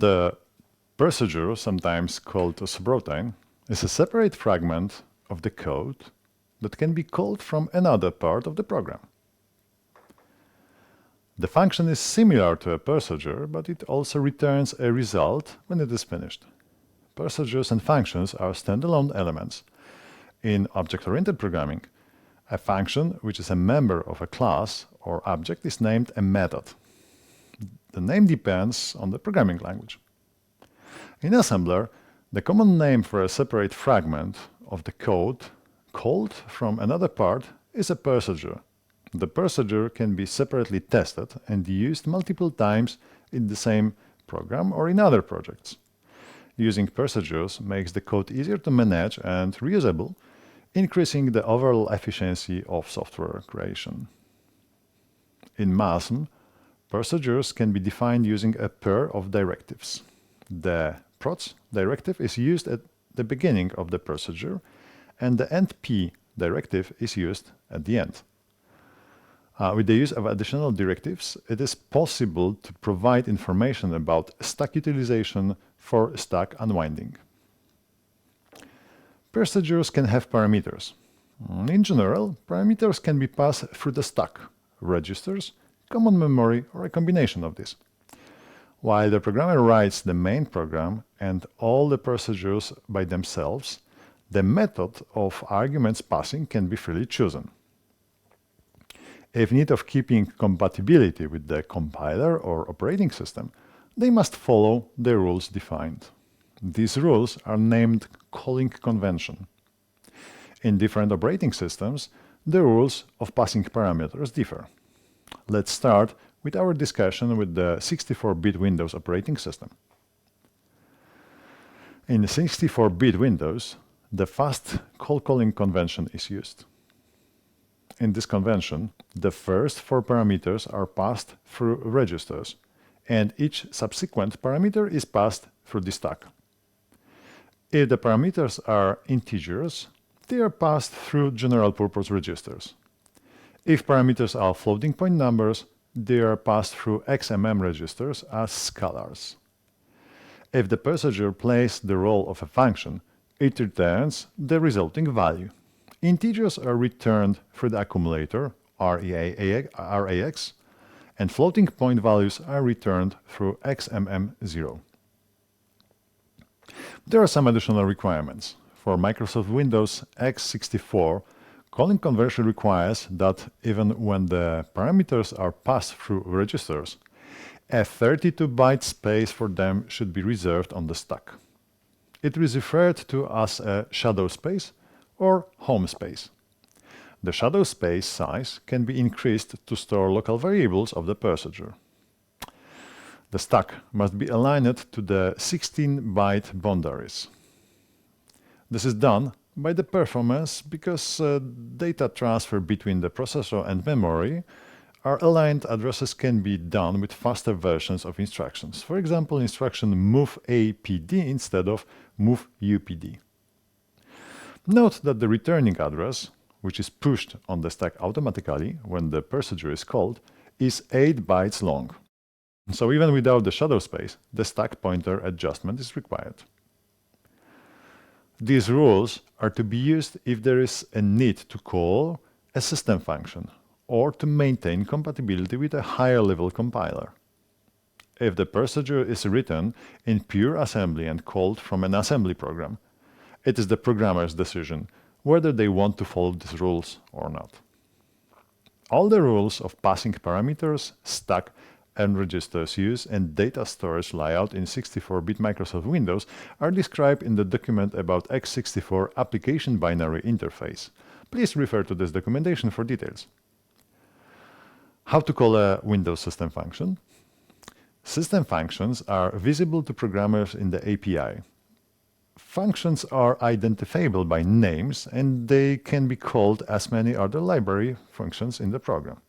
The procedure, sometimes called a subroutine, is a separate fragment of the code that can be called from another part of the program. The function is similar to a procedure, but it also returns a result when it is finished. Procedures and functions are standalone elements. In object-oriented programming, a function which is a member of a class or object is named a method. The name depends on the programming language. In assembler, the common name for a separate fragment of the code called from another part is a procedure. The procedure can be separately tested and used multiple times in the same program or in other projects. Using procedures makes the code easier to manage and reusable, increasing the overall efficiency of software creation. In MultiASM, procedures can be defined using a pair of directives. The proc directive is used at the beginning of the procedure, and the endp directive is used at the end. With the use of additional directives, it is possible to provide information about stack utilization for stack unwinding. Procedures can have parameters. In general, parameters can be passed through the stack, registers, common memory, or a combination of these. While the programmer writes the main program and all the procedures by themselves, the method of arguments passing can be freely chosen. If need of keeping compatibility with the compiler or operating system, they must follow the rules defined. These rules are named calling convention. In different operating systems, the rules of passing parameters differ. Let's start with our discussion with the 64-bit Windows operating system. In 64-bit Windows, the fast calling convention is used. In this convention, the first 4 parameters are passed through registers, and each subsequent parameter is passed through the stack. If the parameters are integers, they are passed through general-purpose registers. If parameters are floating-point numbers, they are passed through XMM registers as scalars. If the procedure plays the role of a function, it returns the resulting value. Integers are returned through the accumulator, RAX, and floating-point values are returned through XMM0. There are some additional requirements. For Microsoft Windows x64, calling conversion requires that even when the parameters are passed through registers, a 32-byte space for them should be reserved on the stack. It is referred to as a shadow space or home space. The shadow space size can be increased to store local variables of the procedure. The stack must be aligned to the 16-byte boundaries. This is done by the performance because data transfer between the processor and memory are aligned addresses can be done with faster versions of instructions. For example, instruction move APD instead of move UPD. Note that the returning address, which is pushed on the stack automatically when the procedure is called, is 8 bytes long. So even without the shadow space, the stack pointer adjustment is required. These rules are to be used if there is a need to call a system function or to maintain compatibility with a higher level compiler. If the procedure is written in pure assembly and called from an assembly program, it is the programmer's decision whether they want to follow these rules or not. All the rules of passing parameters, stack, and registers use and data storage layout in 64-bit Microsoft Windows are described in the document about x64 Application Binary Interface. Please refer to this documentation for details. How to call a Windows system function? System functions are visible to programmers in the API. Functions are identifiable by names, and they can be called as many other library functions in the program.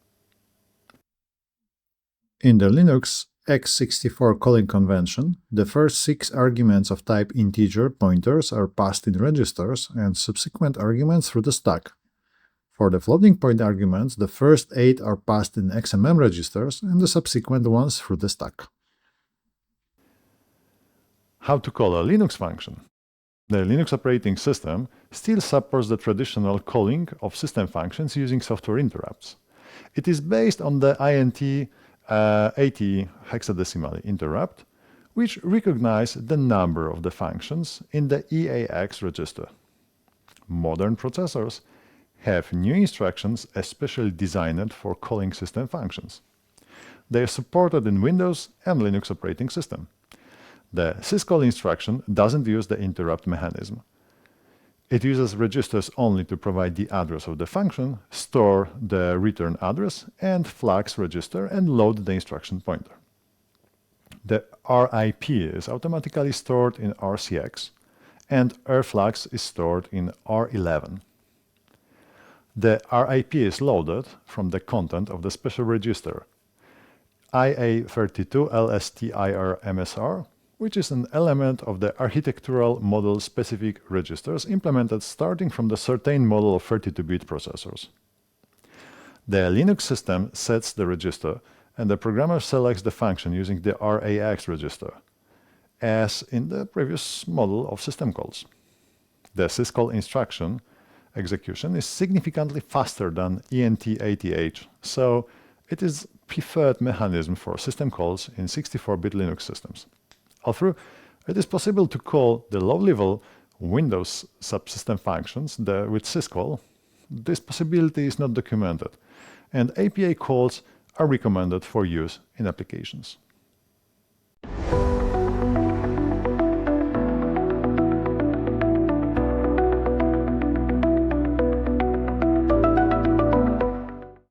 In the Linux x64 calling convention, the first 6 arguments of type integer pointers are passed in registers and subsequent arguments through the stack. For the floating point arguments, the first 8 are passed in XMM registers and the subsequent ones through the stack. how to call a Linux function. The Linux operating system still supports the traditional calling of system functions using software interrupts. It is based on the INT 80 hexadecimal interrupt, which recognizes the number of the functions in the EAX register. Modern processors have new instructions especially designed for calling system functions. They are supported in Windows and Linux operating system. The syscall instruction doesn't use the interrupt mechanism. It uses registers only to provide the address of the function, store the return address, and flags register and load the instruction pointer. The RIP is automatically stored in RCX, and rflags is stored in R11. The RIP is loaded from the content of the special register IA32LSTIR-MSR, which is an element of the architectural model-specific registers implemented starting from the certain model of 32-bit processors. The Linux system sets the register, and the programmer selects the function using the RAX register, as in the previous model of system calls. The syscall instruction execution is significantly faster than ENT80H, so it is preferred mechanism for system calls in 64-bit Linux systems. Although it is possible to call the low-level Windows subsystem functions with syscall, this possibility is not documented, and API calls are recommended for use in applications.